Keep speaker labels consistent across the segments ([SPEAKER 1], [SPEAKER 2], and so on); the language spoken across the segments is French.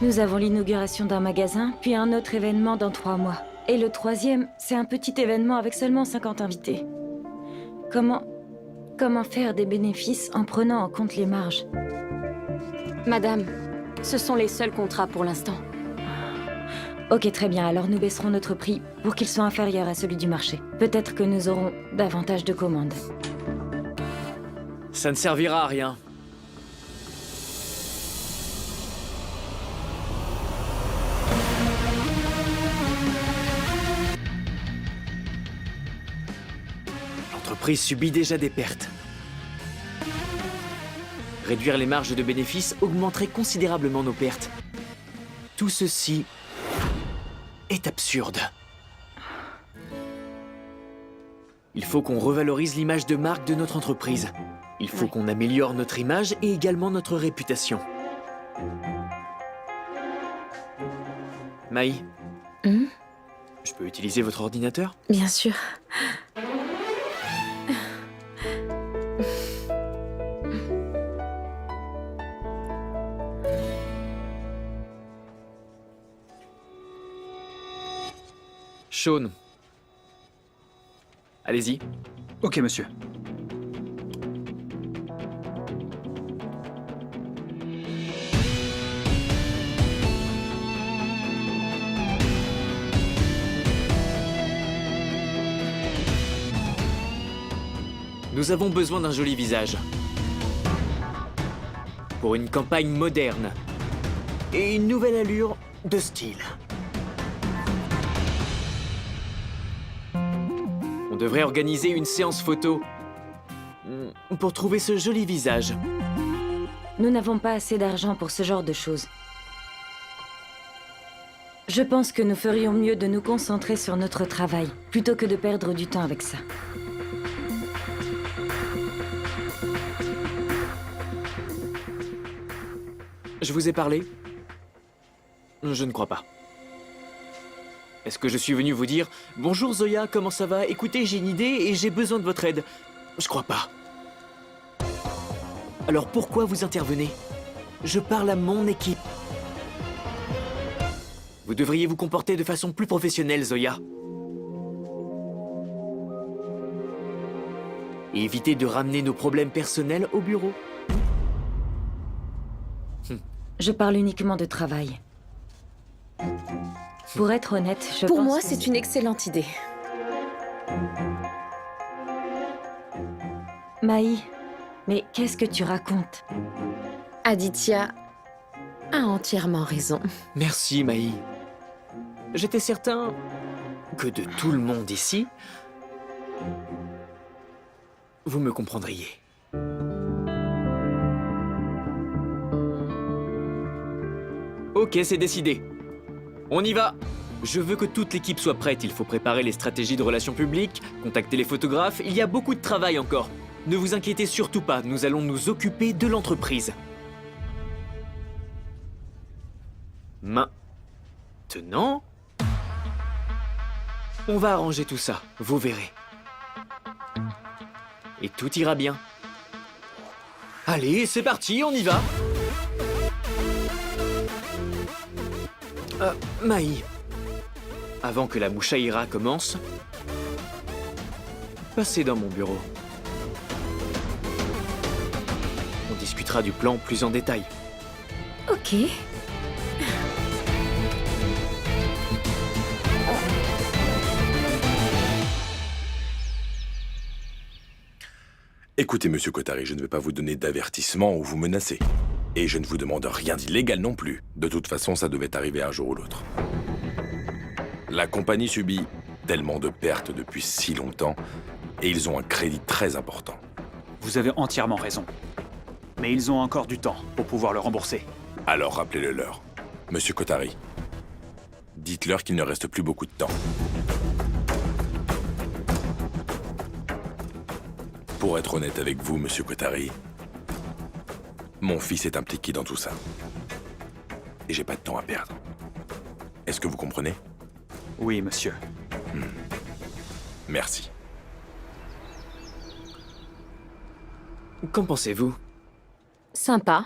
[SPEAKER 1] Nous avons l'inauguration d'un magasin, puis un autre événement dans 3 mois. Et le troisième, c'est un petit événement avec seulement 50 invités. Comment faire des bénéfices en prenant en compte les marges?
[SPEAKER 2] Madame, ce sont les seuls contrats pour l'instant.
[SPEAKER 1] Ok, très bien, alors nous baisserons notre prix pour qu'il soit inférieur à celui du marché. Peut-être que nous aurons davantage de commandes.
[SPEAKER 3] Ça ne servira à rien. L'entreprise subit déjà des pertes. Réduire les marges de bénéfices augmenterait considérablement nos pertes. Tout ceci est absurde. Il faut qu'on revalorise l'image de marque de notre entreprise. Il faut qu'on améliore notre image et également notre réputation. Maï, je peux utiliser votre ordinateur?
[SPEAKER 1] Bien sûr.
[SPEAKER 3] Sean. Allez-y.
[SPEAKER 4] Ok, monsieur.
[SPEAKER 3] Nous avons besoin d'un joli visage. Pour une campagne moderne. Et une nouvelle allure de style. On devrait organiser une séance photo pour trouver ce joli visage.
[SPEAKER 1] Nous n'avons pas assez d'argent pour ce genre de choses. Je pense que nous ferions mieux de nous concentrer sur notre travail, plutôt que de perdre du temps avec ça.
[SPEAKER 3] Je vous ai parlé? Je ne crois pas. Est-ce que je suis venu vous dire « Bonjour Zoya, comment ça va? Écoutez, j'ai une idée et j'ai besoin de votre aide. » Je crois pas. Alors pourquoi vous intervenez? Je parle à mon équipe. Vous devriez vous comporter de façon plus professionnelle, Zoya. Et éviter de ramener nos problèmes personnels au bureau.
[SPEAKER 1] Je parle uniquement de travail. Pour être honnête, je pense...
[SPEAKER 5] Pour moi, c'est une excellente idée.
[SPEAKER 1] Maï, mais qu'est-ce que tu racontes?
[SPEAKER 5] Aditya a entièrement raison.
[SPEAKER 3] Merci, Maï. J'étais certain que de tout le monde ici, vous me comprendriez. Ok, c'est décidé. On y va. Je veux que toute l'équipe soit prête. Il faut préparer les stratégies de relations publiques, contacter les photographes. Il y a beaucoup de travail encore. Ne vous inquiétez surtout pas, nous allons nous occuper de l'entreprise. Maintenant, on va arranger tout ça, vous verrez. Et tout ira bien. Allez, c'est parti, on y va. Maï, avant que la mouchaïra commence, passez dans mon bureau. On discutera du plan plus en détail.
[SPEAKER 1] Ok.
[SPEAKER 6] Écoutez, monsieur Kotari, je ne vais pas vous donner d'avertissement ou vous menacer. Et je ne vous demande rien d'illégal non plus. De toute façon, ça devait arriver un jour ou l'autre. La compagnie subit tellement de pertes depuis si longtemps, et ils ont un crédit très important.
[SPEAKER 4] Vous avez entièrement raison. Mais ils ont encore du temps pour pouvoir le rembourser.
[SPEAKER 6] Alors rappelez-le leur. Monsieur Kotari, dites-leur qu'il ne reste plus beaucoup de temps. Pour être honnête avec vous, monsieur Kotari, mon fils est impliqué dans tout ça. Et j'ai pas de temps à perdre. Est-ce que vous comprenez?
[SPEAKER 4] Oui, monsieur.
[SPEAKER 6] Merci.
[SPEAKER 3] Qu'en pensez-vous?
[SPEAKER 5] Sympa.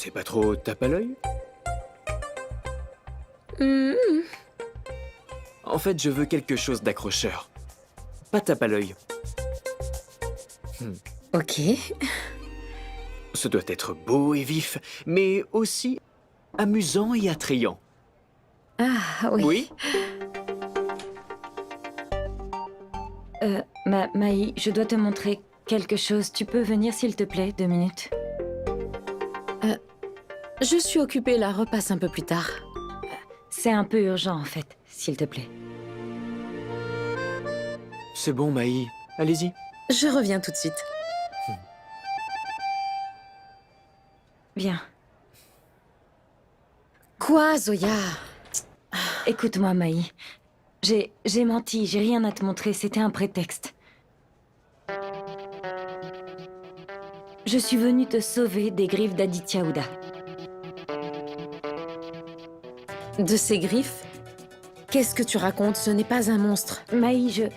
[SPEAKER 3] C'est pas trop tape à l'œil?
[SPEAKER 5] Hmm,
[SPEAKER 3] En fait, je veux quelque chose d'accrocheur. Pas tape à l'œil.
[SPEAKER 5] ok.
[SPEAKER 3] Ce doit être beau et vif, mais aussi amusant et attrayant.
[SPEAKER 5] Ah oui.
[SPEAKER 3] Oui?
[SPEAKER 1] Maï, je dois te montrer quelque chose. Tu peux venir, s'il te plaît, 2 minutes?
[SPEAKER 5] Je suis occupée là, repasse un peu plus tard.
[SPEAKER 1] C'est un peu urgent, en fait, s'il te plaît.
[SPEAKER 3] C'est bon, Maï. Allez-y.
[SPEAKER 5] Je reviens tout de suite.
[SPEAKER 1] Bien.
[SPEAKER 5] Quoi, Zoya?
[SPEAKER 1] Écoute-moi, Maï. J'ai menti, j'ai rien à te montrer, c'était un prétexte. Je suis venue te sauver des griffes d'Aditya Ouda.
[SPEAKER 5] De ces griffes? Qu'est-ce que tu racontes? Ce n'est pas un monstre.
[SPEAKER 1] Maï,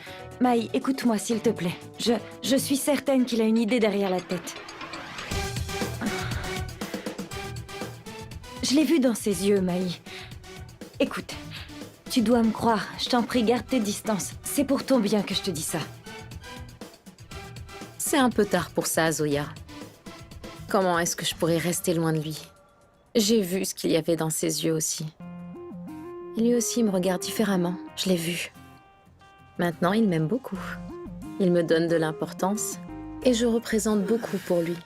[SPEAKER 1] écoute-moi, s'il te plaît. Je suis certaine qu'il a une idée derrière la tête. Je l'ai vu dans ses yeux, Maï. Écoute, tu dois me croire. Je t'en prie, garde tes distances. C'est pour ton bien que je te dis ça.
[SPEAKER 5] C'est un peu tard pour ça, Zoya. Comment est-ce que je pourrais rester loin de lui? J'ai vu ce qu'il y avait dans ses yeux aussi. Lui aussi me regarde différemment, je l'ai vu. Maintenant, il m'aime beaucoup. Il me donne de l'importance et je représente beaucoup pour lui.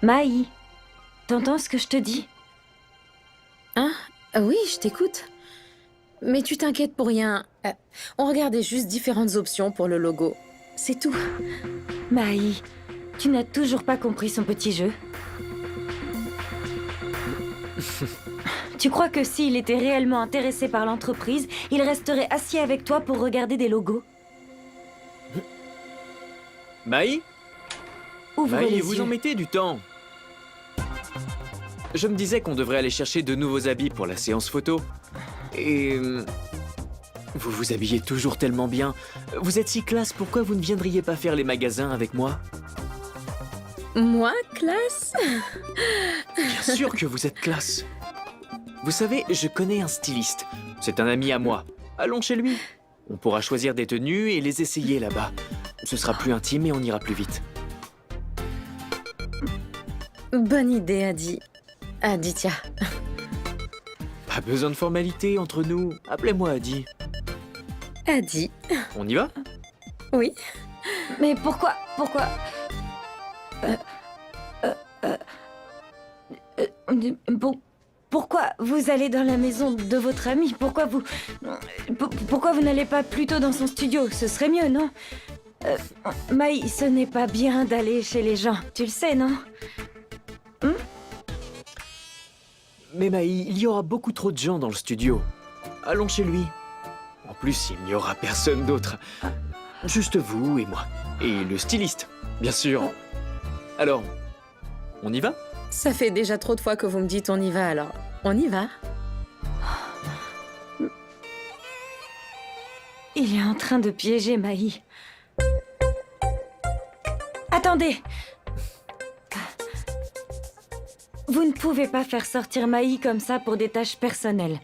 [SPEAKER 1] Maï, t'entends ce que je te dis?
[SPEAKER 5] Hein? Oui, je t'écoute. Mais tu t'inquiètes pour rien. On regardait juste différentes options pour le logo. C'est tout.
[SPEAKER 1] Maï, tu n'as toujours pas compris son petit jeu? Tu crois que s'il était réellement intéressé par l'entreprise, il resterait assis avec toi pour regarder des logos?
[SPEAKER 3] Maï?
[SPEAKER 1] Ouvrez
[SPEAKER 3] Maï,
[SPEAKER 1] les
[SPEAKER 3] vous
[SPEAKER 1] yeux.
[SPEAKER 3] en mettez du temps. Je me disais qu'on devrait aller chercher de nouveaux habits pour la séance photo. Et... vous vous habillez toujours tellement bien. Vous êtes si classe, pourquoi vous ne viendriez pas faire les magasins avec moi?
[SPEAKER 5] Moi, classe?
[SPEAKER 3] Bien sûr que vous êtes classe. Vous savez, je connais un styliste. C'est un ami à moi. Allons chez lui. On pourra choisir des tenues et les essayer là-bas. Ce sera plus intime et on ira plus vite.
[SPEAKER 5] Bonne idée, Aditya.
[SPEAKER 3] Pas besoin de formalité entre nous. Appelez-moi Adi.
[SPEAKER 5] Adi.
[SPEAKER 3] On y va?
[SPEAKER 5] Oui.
[SPEAKER 1] Mais pourquoi pourquoi vous allez dans la maison de votre ami? Pourquoi vous n'allez pas plutôt dans son studio? Ce serait mieux, non? Maï, ce n'est pas bien d'aller chez les gens. Tu le sais, non?
[SPEAKER 3] Mais Maï, il y aura beaucoup trop de gens dans le studio. Allons chez lui. En plus, il n'y aura personne d'autre. Juste vous et moi. Et le styliste, bien sûr. Alors, on y va?
[SPEAKER 5] Ça fait déjà trop de fois que vous me dites on y va, alors on y va.
[SPEAKER 1] Il est en train de piéger Maï. Attendez! Vous ne pouvez pas faire sortir Maï comme ça pour des tâches personnelles.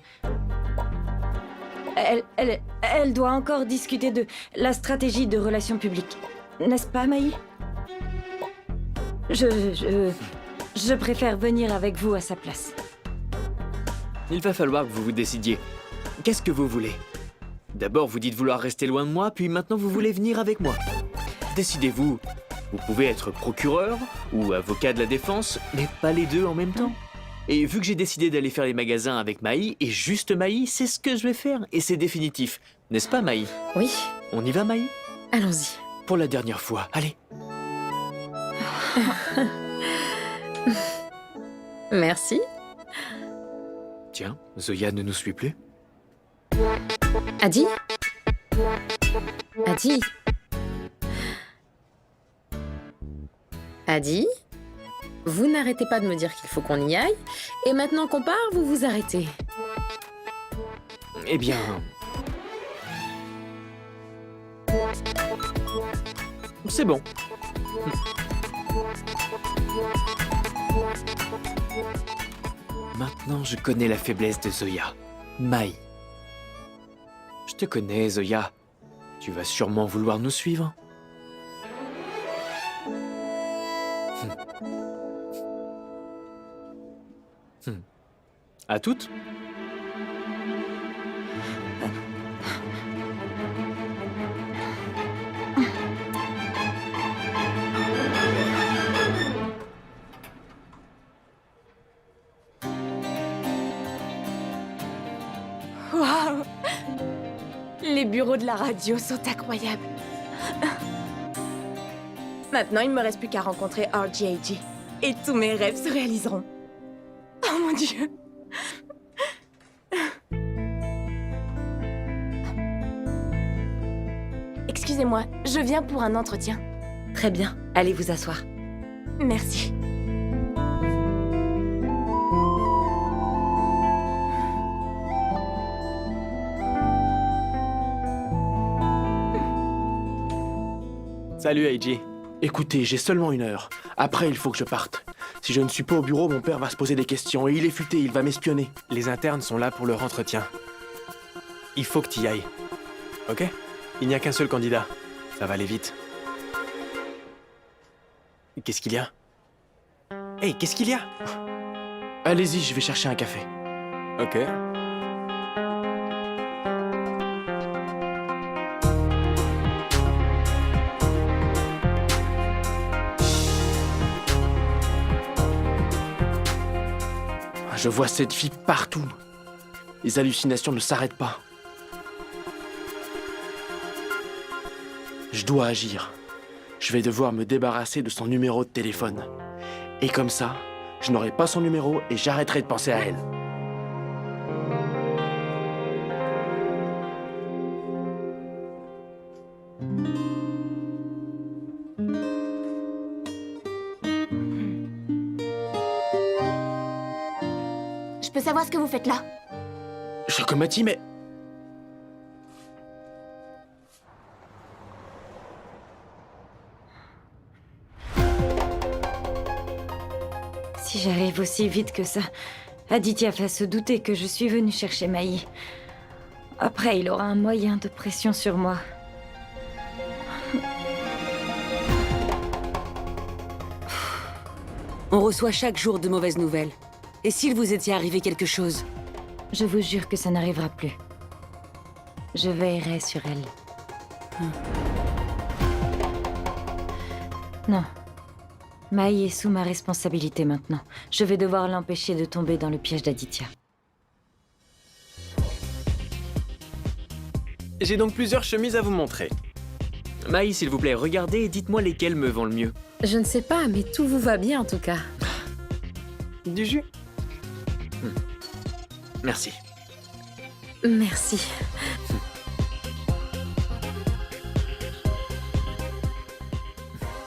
[SPEAKER 1] Elle doit encore discuter de la stratégie de relations publiques. N'est-ce pas, Maï? Je préfère venir avec vous à sa place.
[SPEAKER 3] Il va falloir que vous vous décidiez. Qu'est-ce que vous voulez? D'abord, vous dites vouloir rester loin de moi, puis maintenant vous voulez venir avec moi. Décidez-vous. Vous pouvez être procureur ou avocat de la défense, mais pas les deux en même temps. Et vu que j'ai décidé d'aller faire les magasins avec Maï, et juste Maï, c'est ce que je vais faire, et c'est définitif. N'est-ce pas, Maï?
[SPEAKER 5] Oui,
[SPEAKER 3] On y va, Maï?
[SPEAKER 5] allons-y.
[SPEAKER 3] Pour la dernière fois, allez.
[SPEAKER 5] Merci.
[SPEAKER 3] Tiens, Zoya ne nous suit plus.
[SPEAKER 5] Adi? Adi? Vous n'arrêtez pas de me dire qu'il faut qu'on y aille, et maintenant qu'on part, vous vous arrêtez.
[SPEAKER 3] Eh bien... C'est bon. Maintenant, je connais la faiblesse de Zoya. Mai. Je te connais, Zoya. Tu vas sûrement vouloir nous suivre. À toutes?
[SPEAKER 1] Waouh! Les bureaux de la radio sont incroyables. Maintenant, il ne me reste plus qu'à rencontrer RJG. Et tous mes rêves se réaliseront. Oh mon Dieu! Excusez-moi, je viens pour un entretien.
[SPEAKER 5] Très bien, allez vous asseoir.
[SPEAKER 1] Merci.
[SPEAKER 7] Salut AJ. Écoutez, j'ai seulement 1 heure. Après, il faut que je parte. Si je ne suis pas au bureau, mon père va se poser des questions et il est futé, il va m'espionner. Les internes sont là pour leur entretien. Il faut que tu y ailles. Ok? Il n'y a qu'un seul candidat. Ça va aller vite. Qu'est-ce qu'il y a? Hey, qu'est-ce qu'il y a? Allez-y, je vais chercher un café. Ok. Je vois cette fille partout. Les hallucinations ne s'arrêtent pas. Je dois agir. Je vais devoir me débarrasser de son numéro de téléphone. Et comme ça, je n'aurai pas son numéro et j'arrêterai de penser à elle.
[SPEAKER 1] Je peux savoir ce que vous faites là?
[SPEAKER 7] Chocomati, mais...
[SPEAKER 1] Si j'arrive aussi vite que ça, Aditya va se douter que je suis venue chercher Mai. Après, il aura un moyen de pression sur moi.
[SPEAKER 8] On reçoit chaque jour de mauvaises nouvelles. Et s'il vous était arrivé quelque chose?
[SPEAKER 1] Je vous jure que ça n'arrivera plus. Je veillerai sur elle. Non. Mai est sous ma responsabilité maintenant. Je vais devoir l'empêcher de tomber dans le piège d'Aditya.
[SPEAKER 7] J'ai donc plusieurs chemises à vous montrer.
[SPEAKER 3] Mai, s'il vous plaît, regardez et dites-moi lesquelles me vont le mieux.
[SPEAKER 5] Je ne sais pas, mais tout vous va bien en tout cas.
[SPEAKER 7] Du jus?
[SPEAKER 3] Merci.
[SPEAKER 5] Merci.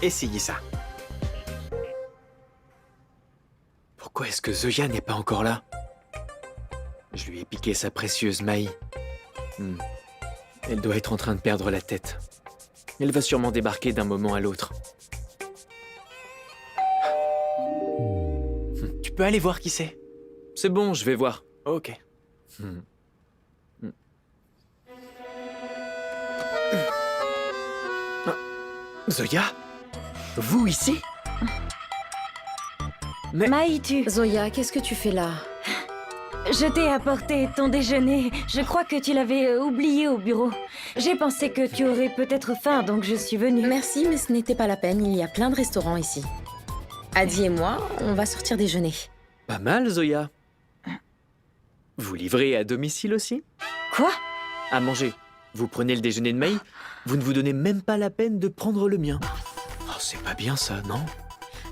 [SPEAKER 7] Essayez ça.
[SPEAKER 3] Pourquoi est-ce que Zoya n'est pas encore là? Je lui ai piqué sa précieuse Mai. Elle doit être en train de perdre la tête. Elle va sûrement débarquer d'un moment à l'autre.
[SPEAKER 7] Tu peux aller voir qui c'est?
[SPEAKER 3] C'est bon, je vais voir.
[SPEAKER 7] Ok.
[SPEAKER 3] Zoya? Vous ici?
[SPEAKER 1] Mai, tu...
[SPEAKER 5] Zoya, qu'est-ce que tu fais là?
[SPEAKER 1] Je t'ai apporté ton déjeuner. Je crois que tu l'avais oublié au bureau. J'ai pensé que tu aurais peut-être faim, donc je suis venue.
[SPEAKER 5] Merci, mais ce n'était pas la peine, il y a plein de restaurants ici. Adi et moi, on va sortir déjeuner.
[SPEAKER 3] Pas mal, Zoya. Vous livrez à domicile aussi?
[SPEAKER 1] Quoi?
[SPEAKER 3] À manger. Vous prenez le déjeuner de Mai, vous ne vous donnez même pas la peine de prendre le mien. Oh, c'est pas bien ça, non?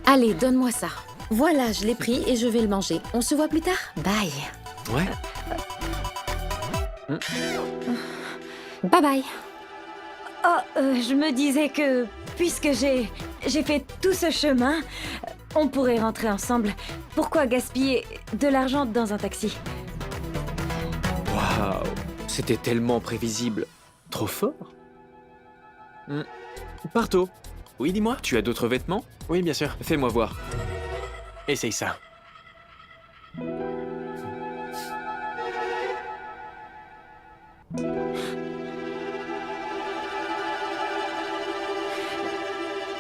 [SPEAKER 5] Allez, donne-moi ça. Voilà, je l'ai pris et je vais le manger. On se voit plus tard? Bye.
[SPEAKER 3] Ouais.
[SPEAKER 5] Bye bye.
[SPEAKER 1] Oh, je me disais que, puisque j'ai fait tout ce chemin, on pourrait rentrer ensemble. Pourquoi gaspiller de l'argent dans un taxi?
[SPEAKER 3] Waouh, c'était tellement prévisible. Trop fort.
[SPEAKER 7] Parto. Oui, dis-moi.
[SPEAKER 3] Tu as d'autres vêtements?
[SPEAKER 7] Oui, bien sûr.
[SPEAKER 3] Fais-moi voir.
[SPEAKER 7] Essaye ça.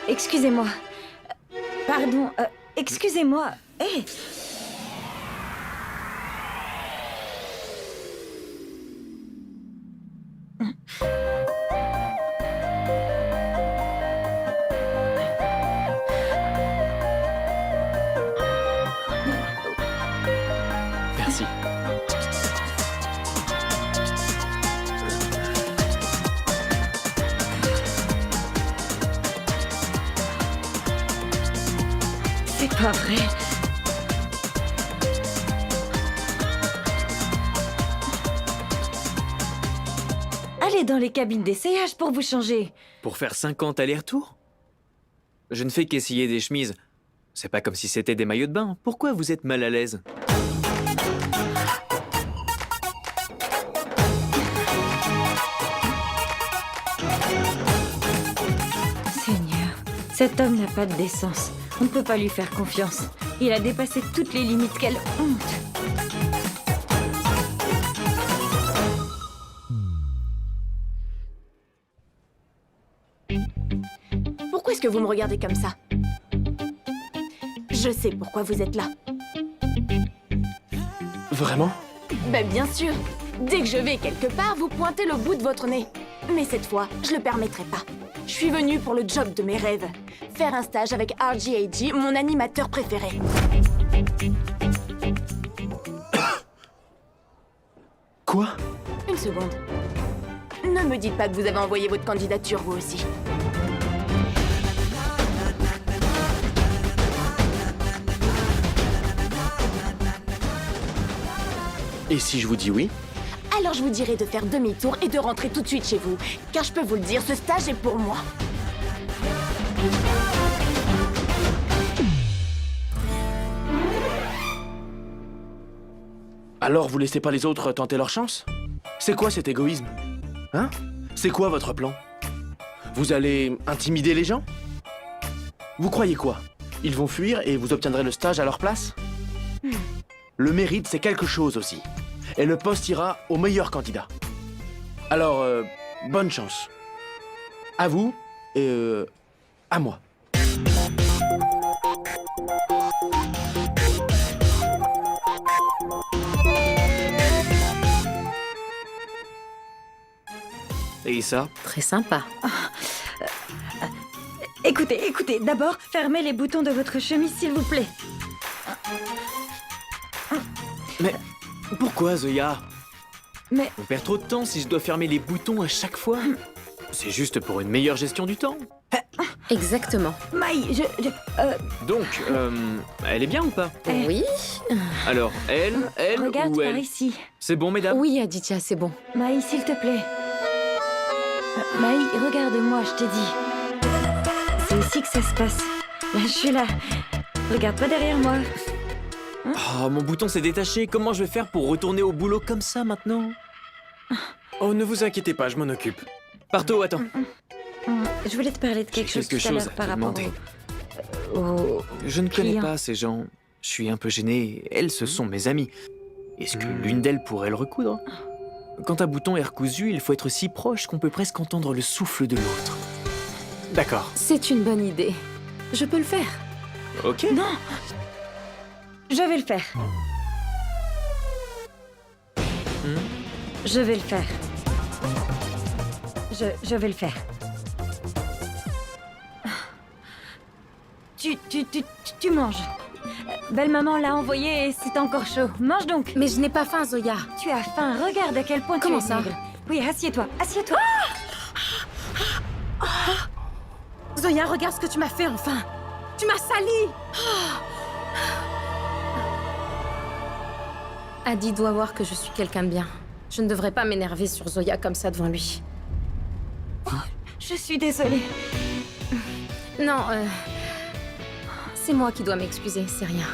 [SPEAKER 1] Excusez-moi. Pardon, excusez-moi. Hé!
[SPEAKER 3] Merci.
[SPEAKER 1] C'est pas vrai. Allez dans les cabines d'essayage pour vous changer.
[SPEAKER 3] Pour faire 50 allers-retours? Je ne fais qu'essayer des chemises. C'est pas comme si c'était des maillots de bain. Pourquoi vous êtes mal à l'aise?
[SPEAKER 1] Seigneur, cet homme n'a pas de décence. On ne peut pas lui faire confiance. Il a dépassé toutes les limites. Quelle honte!
[SPEAKER 2] Pourquoi est-ce que vous me regardez comme ça? Je sais pourquoi vous êtes là.
[SPEAKER 7] Vraiment?
[SPEAKER 2] Ben bien sûr. Dès que je vais quelque part, vous pointez le bout de votre nez. Mais cette fois, je le permettrai pas. Je suis venue pour le job de mes rêves. Faire un stage avec RGAG, mon animateur préféré.
[SPEAKER 7] Quoi?
[SPEAKER 2] Une seconde. Ne me dites pas que vous avez envoyé votre candidature, vous aussi.
[SPEAKER 7] Et si je vous dis oui?
[SPEAKER 2] Alors je vous dirai de faire demi-tour et de rentrer tout de suite chez vous. Car je peux vous le dire, ce stage est pour moi.
[SPEAKER 7] Alors vous laissez pas les autres tenter leur chance? C'est quoi cet égoïsme? Hein? C'est quoi votre plan? Vous allez intimider les gens? Vous croyez quoi? Ils vont fuir et vous obtiendrez le stage à leur place? Le mérite, c'est quelque chose aussi. Et le poste ira au meilleur candidat. Alors, bonne chance. À vous et à moi.
[SPEAKER 3] Et ça?
[SPEAKER 5] Très sympa.
[SPEAKER 1] Écoutez, d'abord, fermez les boutons de votre chemise, s'il vous plaît.
[SPEAKER 3] Mais pourquoi, Zoya?
[SPEAKER 1] Mais
[SPEAKER 3] On perd trop de temps si je dois fermer les boutons à chaque fois. C'est juste pour une meilleure gestion du temps.
[SPEAKER 5] Exactement.
[SPEAKER 1] Maï,
[SPEAKER 3] Donc, elle est bien ou pas?
[SPEAKER 1] Eh.
[SPEAKER 5] Oui.
[SPEAKER 3] Alors, elle
[SPEAKER 1] regarde
[SPEAKER 3] ou
[SPEAKER 1] par
[SPEAKER 3] elle?
[SPEAKER 1] ici.
[SPEAKER 3] C'est bon, mesdames?
[SPEAKER 5] Oui, Aditya, c'est bon.
[SPEAKER 1] Maï, s'il te plaît. Maï, regarde-moi, je t'ai dit. C'est ici que ça se passe. Là, je suis là. Regarde pas derrière moi.
[SPEAKER 3] Oh, mon bouton s'est détaché. Comment je vais faire pour retourner au boulot comme ça maintenant?
[SPEAKER 7] Oh, ne vous inquiétez pas, je m'en occupe.
[SPEAKER 3] Parto, attends.
[SPEAKER 1] Je voulais te parler de quelque
[SPEAKER 3] J'ai
[SPEAKER 1] chose
[SPEAKER 3] quelque
[SPEAKER 1] tout à
[SPEAKER 3] chose
[SPEAKER 1] l'heure
[SPEAKER 3] à
[SPEAKER 1] par
[SPEAKER 3] te
[SPEAKER 1] rapport
[SPEAKER 3] demander.
[SPEAKER 1] au...
[SPEAKER 3] Je ne connais
[SPEAKER 1] client.
[SPEAKER 3] pas ces gens. Je suis un peu gêné. Elles, ce sont mes amies. Est-ce que l'une d'elles pourrait le recoudre? Quand un bouton est recousu, il faut être si proche qu'on peut presque entendre le souffle de l'autre.
[SPEAKER 7] D'accord.
[SPEAKER 5] C'est une bonne idée. Je peux le faire.
[SPEAKER 3] Ok.
[SPEAKER 1] Non. Je vais le faire. Je vais le faire. Je vais le faire. Tu manges. Belle maman l'a envoyé et c'est encore chaud. Mange donc.
[SPEAKER 5] Mais je n'ai pas faim, Zoya.
[SPEAKER 1] Tu as faim. Regarde à quel point
[SPEAKER 5] Comment
[SPEAKER 1] tu es
[SPEAKER 5] ça?
[SPEAKER 1] maigre. Oui, assieds-toi. Assieds-toi.
[SPEAKER 5] Zoya, regarde ce que tu m'as fait enfin. Tu m'as sali. Adi doit voir que je suis quelqu'un de bien. Je ne devrais pas m'énerver sur Zoya comme ça devant lui.
[SPEAKER 1] Je suis désolée.
[SPEAKER 5] Non, c'est moi qui dois m'excuser, c'est rien.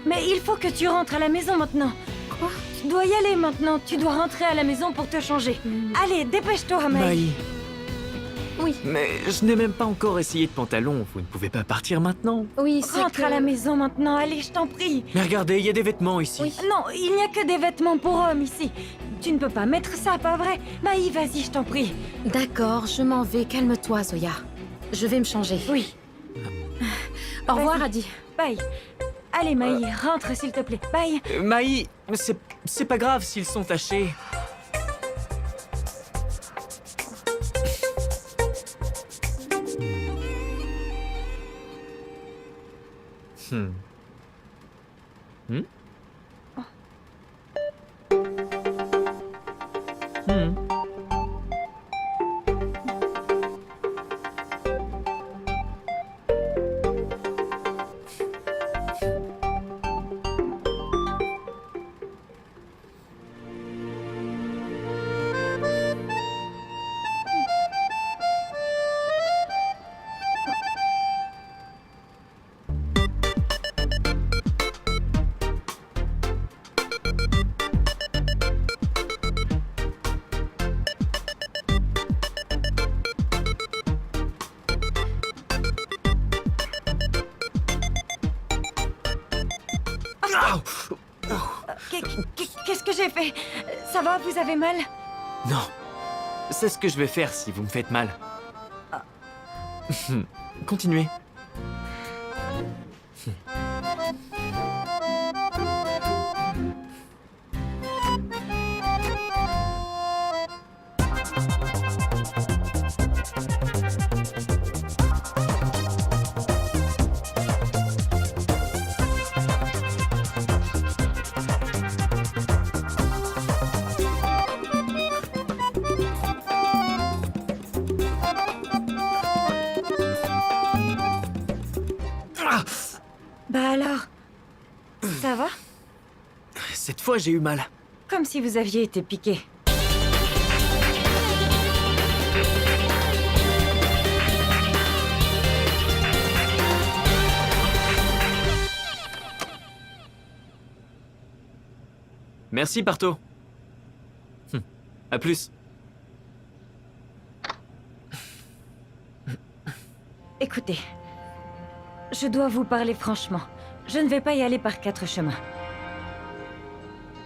[SPEAKER 1] Mais il faut que tu rentres à la maison maintenant.
[SPEAKER 5] Quoi?
[SPEAKER 1] Tu dois y aller maintenant. Tu dois rentrer à la maison pour te changer. Allez, dépêche-toi, Maï.
[SPEAKER 7] Maï,
[SPEAKER 5] Oui,
[SPEAKER 3] Mais je n'ai même pas encore essayé de pantalon. Vous ne pouvez pas partir maintenant.
[SPEAKER 5] oui, c'est
[SPEAKER 1] Rentre
[SPEAKER 5] que...
[SPEAKER 1] à la maison maintenant, allez, je t'en prie.
[SPEAKER 3] Mais regardez, il y a des vêtements ici.
[SPEAKER 5] Oui.
[SPEAKER 1] Non, il n'y a que des vêtements pour hommes ici. Tu ne peux pas mettre ça, pas vrai? Maï, vas-y, je t'en prie.
[SPEAKER 5] D'accord, je m'en vais. Calme-toi, Zoya. Je vais me changer.
[SPEAKER 1] Oui,
[SPEAKER 5] Au revoir,
[SPEAKER 1] Vas-y.
[SPEAKER 5] Adi.
[SPEAKER 1] bye. Allez, Maï, rentre s'il te plaît. Bye.
[SPEAKER 3] Maï, c'est pas grave s'ils sont tachés. Hmm. Hmm? Hmm.
[SPEAKER 1] Qu'est-ce que j'ai fait? Ça va, vous avez mal?
[SPEAKER 3] Non. C'est ce que je vais faire si vous me faites mal. Continuez.
[SPEAKER 1] Bah alors, ça va?
[SPEAKER 3] Cette fois, j'ai eu mal.
[SPEAKER 1] Comme si vous aviez été piqué.
[SPEAKER 3] Merci, Parto. À plus.
[SPEAKER 1] Écoutez, je dois vous parler franchement. Je ne vais pas y aller par 4 chemins.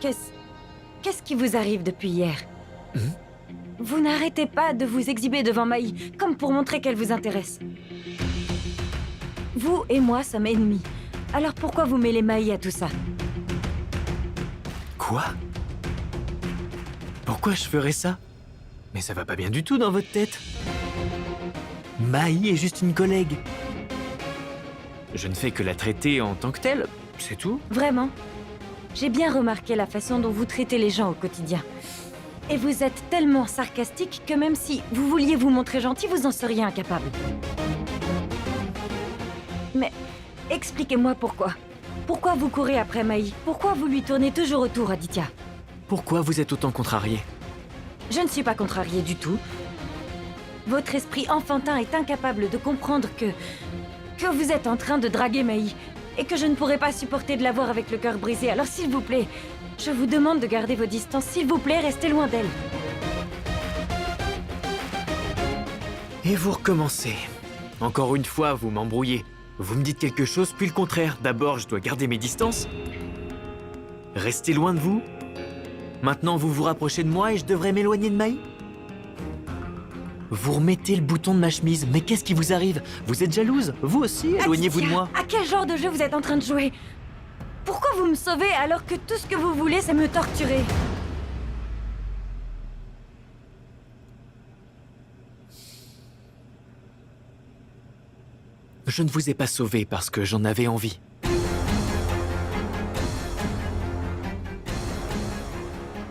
[SPEAKER 1] Qu'est-ce qui vous arrive depuis hier? Vous n'arrêtez pas de vous exhiber devant Maï, comme pour montrer qu'elle vous intéresse. Vous et moi sommes ennemis. Alors pourquoi vous mêlez Maï à tout ça?
[SPEAKER 3] Quoi? Pourquoi je ferais ça? Mais ça va pas bien du tout dans votre tête. Maï est juste une collègue. Je ne fais que la traiter en tant que telle, c'est tout.
[SPEAKER 1] Vraiment? J'ai bien remarqué la façon dont vous traitez les gens au quotidien. Et vous êtes tellement sarcastique que même si vous vouliez vous montrer gentil, vous en seriez incapable. Mais expliquez-moi pourquoi. Pourquoi vous courez après Maï? Pourquoi vous lui tournez toujours autour, Aditya?
[SPEAKER 3] Pourquoi vous êtes autant contrarié?
[SPEAKER 1] Je ne suis pas contrariée du tout. Votre esprit enfantin est incapable de comprendre que vous êtes en train de draguer Maï et que je ne pourrai pas supporter de la voir avec le cœur brisé. Alors s'il vous plaît, je vous demande de garder vos distances. S'il vous plaît, restez loin d'elle.
[SPEAKER 3] Et vous recommencez. Encore une fois, vous m'embrouillez. Vous me dites quelque chose, puis le contraire. D'abord, je dois garder mes distances. Rester loin de vous. Maintenant, vous vous rapprochez de moi et je devrais m'éloigner de Maï? Vous remettez le bouton de ma chemise, mais qu'est-ce qui vous arrive? Vous êtes jalouse? Vous aussi? Éloignez-vous de
[SPEAKER 1] Aditya,
[SPEAKER 3] moi.
[SPEAKER 1] À quel genre de jeu vous êtes en train de jouer? Pourquoi vous me sauvez alors que tout ce que vous voulez, c'est me torturer?
[SPEAKER 3] Je ne vous ai pas sauvé parce que j'en avais envie.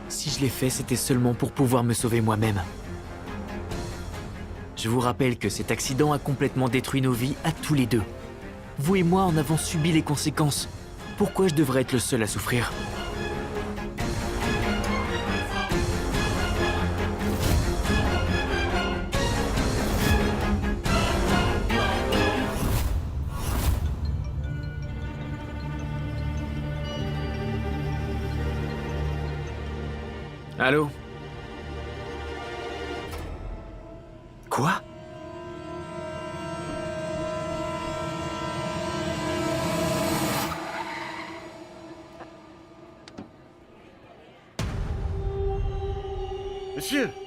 [SPEAKER 3] Si je l'ai fait, c'était seulement pour pouvoir me sauver moi-même. Je vous rappelle que cet accident a complètement détruit nos vies à tous les deux. Vous et moi en avons subi les conséquences. Pourquoi je devrais être le seul à souffrir? Allô? Quoi?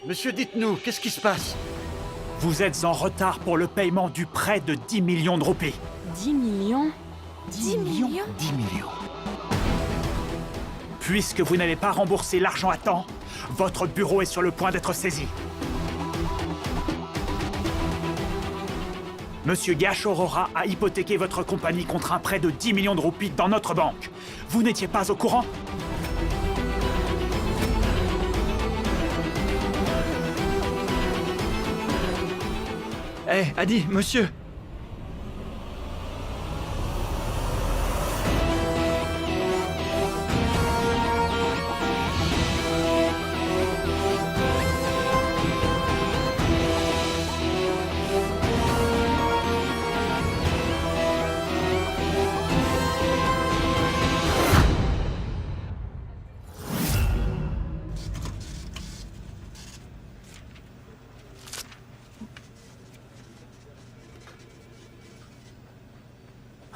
[SPEAKER 9] Monsieur, dites-nous, qu'est-ce qui se passe?
[SPEAKER 4] Vous êtes en retard pour le paiement du prêt de 10 millions de roupies.
[SPEAKER 2] 10 millions 10 millions
[SPEAKER 9] 10 millions.
[SPEAKER 4] Puisque vous n'avez pas remboursé l'argent à temps, votre bureau est sur le point d'être saisi. Monsieur Gash Aurora a hypothéqué votre compagnie contre un prêt de 10 millions de roupies dans notre banque. Vous n'étiez pas au courant?
[SPEAKER 10] Hé, Adi, monsieur!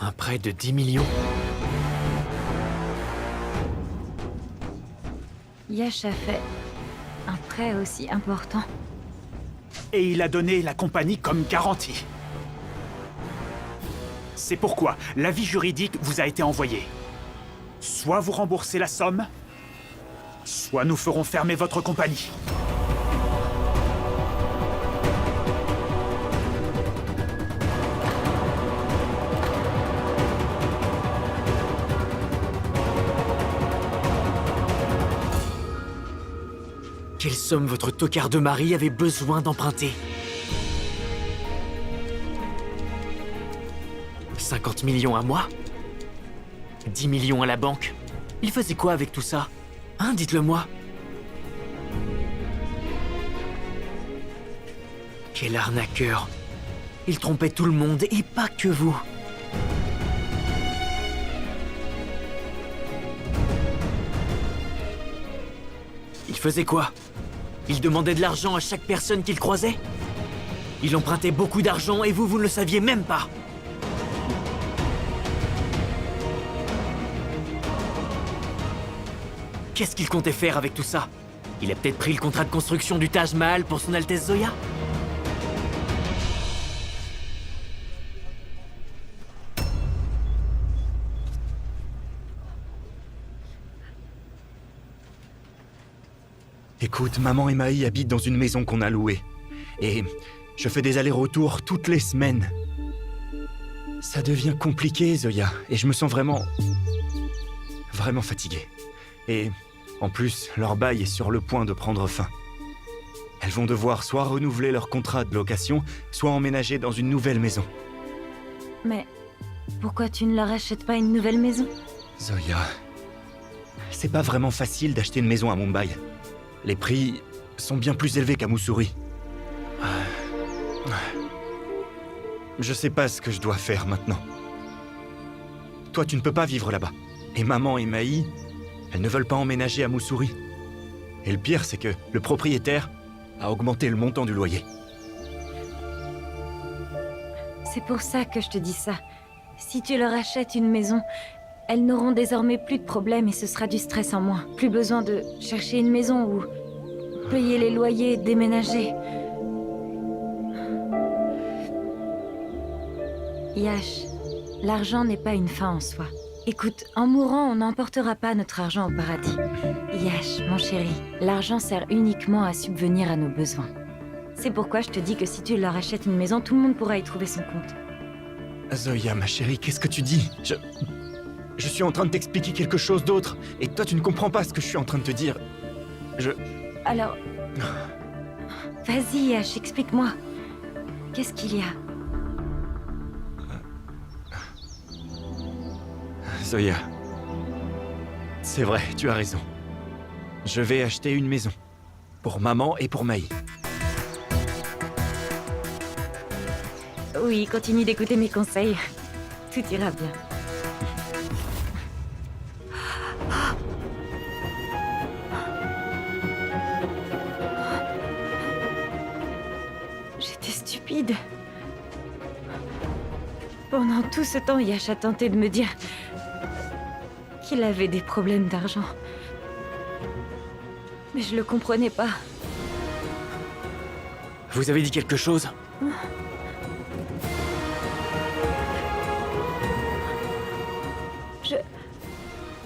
[SPEAKER 3] Un prêt de 10 millions?
[SPEAKER 1] Yash a fait un prêt aussi important.
[SPEAKER 4] Et il a donné la compagnie comme garantie. C'est pourquoi l'avis juridique vous a été envoyé. Soit vous remboursez la somme, soit nous ferons fermer votre compagnie.
[SPEAKER 3] Quelle somme votre tocard de mari avait besoin d'emprunter? 50 millions à moi? 10 millions à la banque? Il faisait quoi avec tout ça? Hein, dites-le moi. Quel arnaqueur! Il trompait tout le monde, et pas que vous. Il faisait quoi? Il demandait de l'argent à chaque personne qu'il croisait? Il empruntait beaucoup d'argent et vous ne le saviez même pas? Qu'est-ce qu'il comptait faire avec tout ça? Il a peut-être pris le contrat de construction du Taj Mahal pour son Altesse Zoya?
[SPEAKER 10] Écoute, maman et Maï habitent dans une maison qu'on a louée. Et je fais des allers-retours toutes les semaines. Ça devient compliqué, Zoya, et je me sens vraiment fatigué. Et en plus, leur bail est sur le point de prendre fin. Elles vont devoir soit renouveler leur contrat de location, soit emménager dans une nouvelle maison.
[SPEAKER 1] Mais pourquoi tu ne leur achètes pas une nouvelle maison?
[SPEAKER 10] Zoya, c'est pas vraiment facile d'acheter une maison à Mumbai. Les prix sont bien plus élevés qu'à Mussoorie. Je sais pas ce que je dois faire maintenant. Toi, tu ne peux pas vivre là-bas. Et maman et Maï, elles ne veulent pas emménager à Mussoorie. Et le pire, c'est que le propriétaire a augmenté le montant du loyer.
[SPEAKER 1] C'est pour ça que je te dis ça. Si tu leur achètes une maison, elles n'auront désormais plus de problèmes et ce sera du stress en moins. Plus besoin de chercher une maison ou payer les loyers, déménager. Yash, l'argent n'est pas une fin en soi. Écoute, en mourant, on n'emportera pas notre argent au paradis. Yash, mon chéri, l'argent sert uniquement à subvenir à nos besoins. C'est pourquoi je te dis que si tu leur achètes une maison, tout le monde pourra y trouver son compte.
[SPEAKER 10] Zoya, ma chérie, qu'est-ce que tu dis? Je suis en train de t'expliquer quelque chose d'autre, et toi tu ne comprends pas ce que je suis en train de te dire.
[SPEAKER 1] Alors... Vas-y, Yash, explique-moi. Qu'est-ce qu'il y a?
[SPEAKER 10] Zoya, c'est vrai, tu as raison. Je vais acheter une maison. Pour maman et pour Maï.
[SPEAKER 1] Oui, continue d'écouter mes conseils. Tout ira bien. J'étais stupide. Pendant tout ce temps, Yash a tenté de me dire qu'il avait des problèmes d'argent. Mais je le comprenais pas.
[SPEAKER 3] Vous avez dit quelque chose?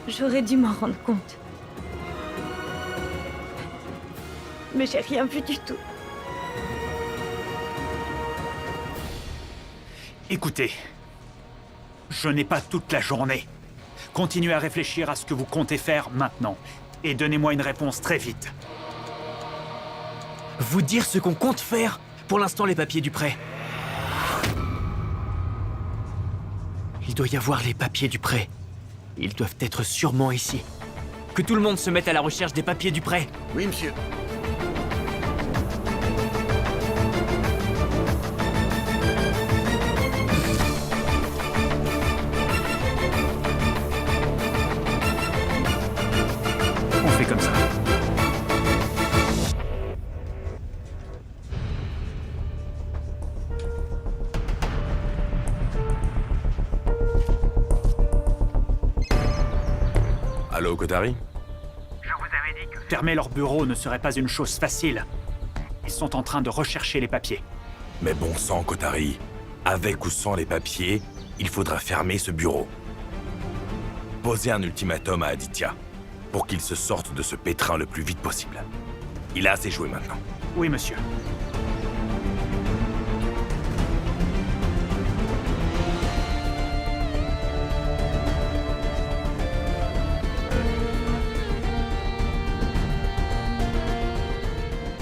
[SPEAKER 1] J'aurais dû m'en rendre compte. Mais j'ai rien vu du tout.
[SPEAKER 4] Écoutez, je n'ai pas toute la journée. Continuez à réfléchir à ce que vous comptez faire maintenant. Et donnez-moi une réponse très vite.
[SPEAKER 3] Vous dire ce qu'on compte faire? Pour l'instant, les papiers du prêt. Il doit y avoir les papiers du prêt. Ils doivent être sûrement ici. Que tout le monde se mette à la recherche des papiers du prêt.
[SPEAKER 9] Oui, monsieur.
[SPEAKER 4] On fait comme ça.
[SPEAKER 6] Allô, Kotari?
[SPEAKER 4] Fermer leur bureau ne serait pas une chose facile. Ils sont en train de rechercher les papiers.
[SPEAKER 6] Mais bon sang, Kotari. Avec ou sans les papiers, il faudra fermer ce bureau. Posez un ultimatum à Aditya, pour qu'il se sorte de ce pétrin le plus vite possible. Il a assez joué maintenant.
[SPEAKER 4] Oui, monsieur.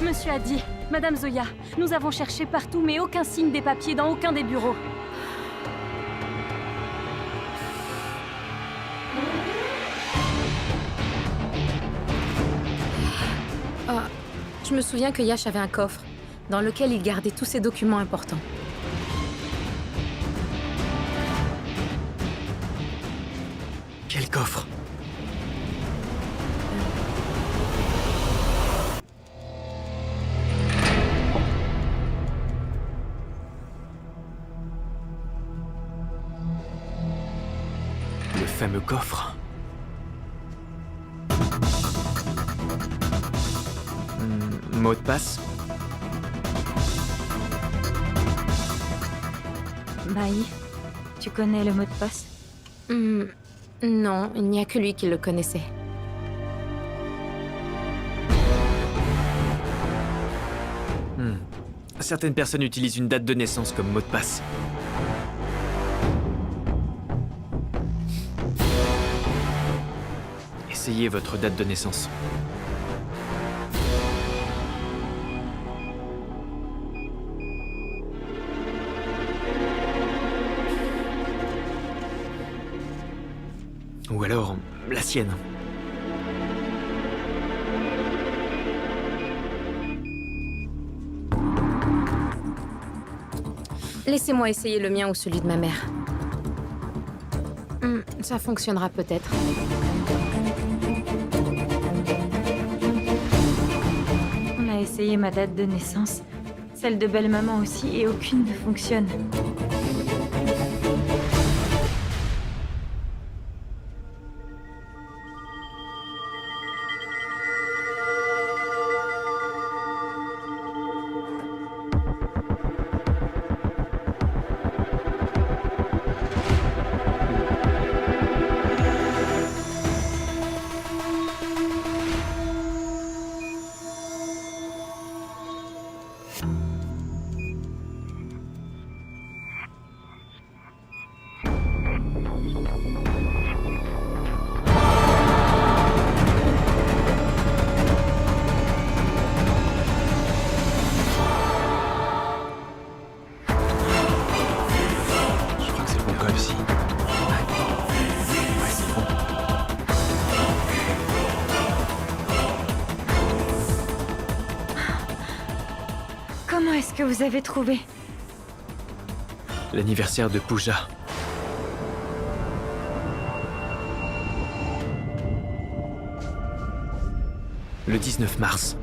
[SPEAKER 11] Monsieur a dit, Madame Zoya, nous avons cherché partout mais aucun signe des papiers dans aucun des bureaux.
[SPEAKER 5] Je me souviens que Yash avait un coffre dans lequel il gardait tous ses documents importants.
[SPEAKER 3] Quel coffre? Le fameux coffre. Mot de passe?
[SPEAKER 1] Maï, tu connais le mot de passe?
[SPEAKER 5] Non, il n'y a que lui qui le connaissait.
[SPEAKER 3] Certaines personnes utilisent une date de naissance comme mot de passe. Essayez votre date de naissance. Ou alors, la sienne.
[SPEAKER 5] Laissez-moi essayer le mien ou celui de ma mère. Ça fonctionnera peut-être.
[SPEAKER 1] On a essayé ma date de naissance, celle de belle-maman aussi, et aucune ne fonctionne.
[SPEAKER 7] Je crois que c'est le bon code aussi. Ouais, c'est bon.
[SPEAKER 1] Comment est-ce que vous avez trouvé?
[SPEAKER 3] L'anniversaire de Pooja. Le 19 mars.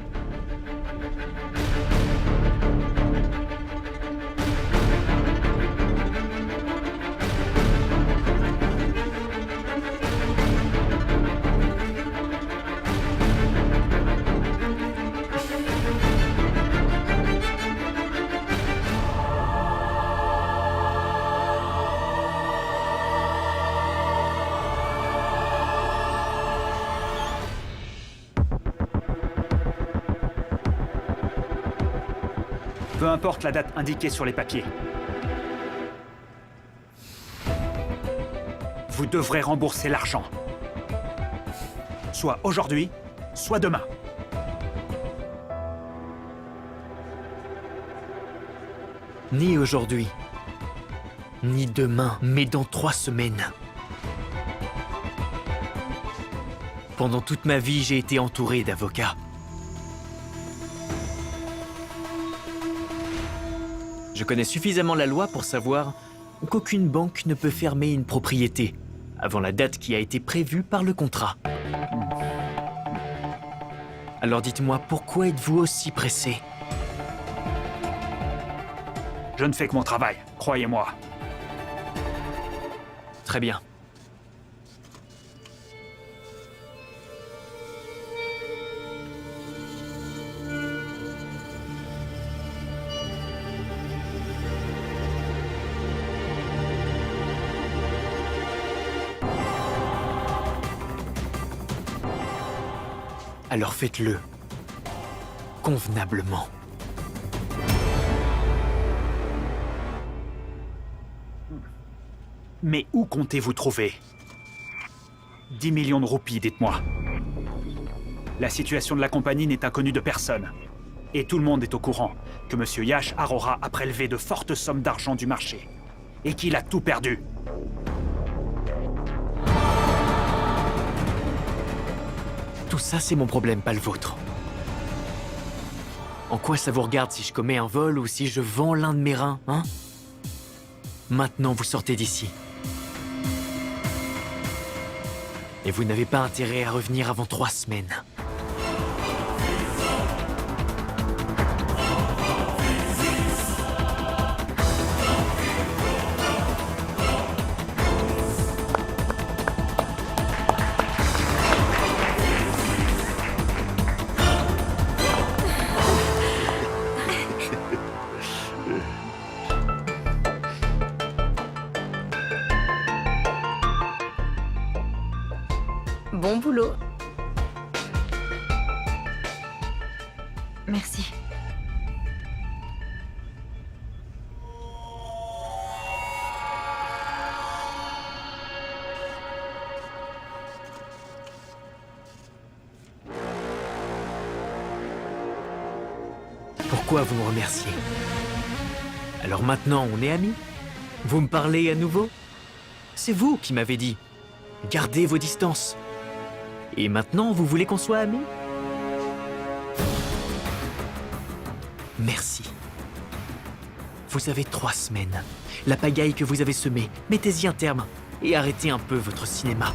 [SPEAKER 4] Peu importe la date indiquée sur les papiers. Vous devrez rembourser l'argent. Soit aujourd'hui, soit demain.
[SPEAKER 3] Ni aujourd'hui, ni demain, mais dans 3 semaines. Pendant toute ma vie, j'ai été entouré d'avocats. Je connais suffisamment la loi pour savoir qu'aucune banque ne peut fermer une propriété avant la date qui a été prévue par le contrat. Alors dites-moi, pourquoi êtes-vous aussi pressé ?
[SPEAKER 4] Je ne fais que mon travail, croyez-moi.
[SPEAKER 3] Très bien. Alors faites-le. Convenablement.
[SPEAKER 4] Mais où comptez-vous trouver 10 millions de roupies, dites-moi. La situation de la compagnie n'est inconnue de personne. Et tout le monde est au courant que M. Yash Arora a prélevé de fortes sommes d'argent du marché. Et qu'il a tout perdu.
[SPEAKER 3] Tout ça, c'est mon problème, pas le vôtre. En quoi ça vous regarde si je commets un vol ou si je vends l'un de mes reins, hein? Maintenant, vous sortez d'ici. Et vous n'avez pas intérêt à revenir avant 3 semaines.
[SPEAKER 5] Bon boulot.
[SPEAKER 1] Merci.
[SPEAKER 3] Pourquoi vous me remerciez? Alors maintenant, on est amis? Vous me parlez à nouveau? C'est vous qui m'avez dit. Gardez vos distances. Et maintenant, vous voulez qu'on soit amis? Merci. Vous avez 3 semaines. La pagaille que vous avez semée, mettez-y un terme et arrêtez un peu votre cinéma.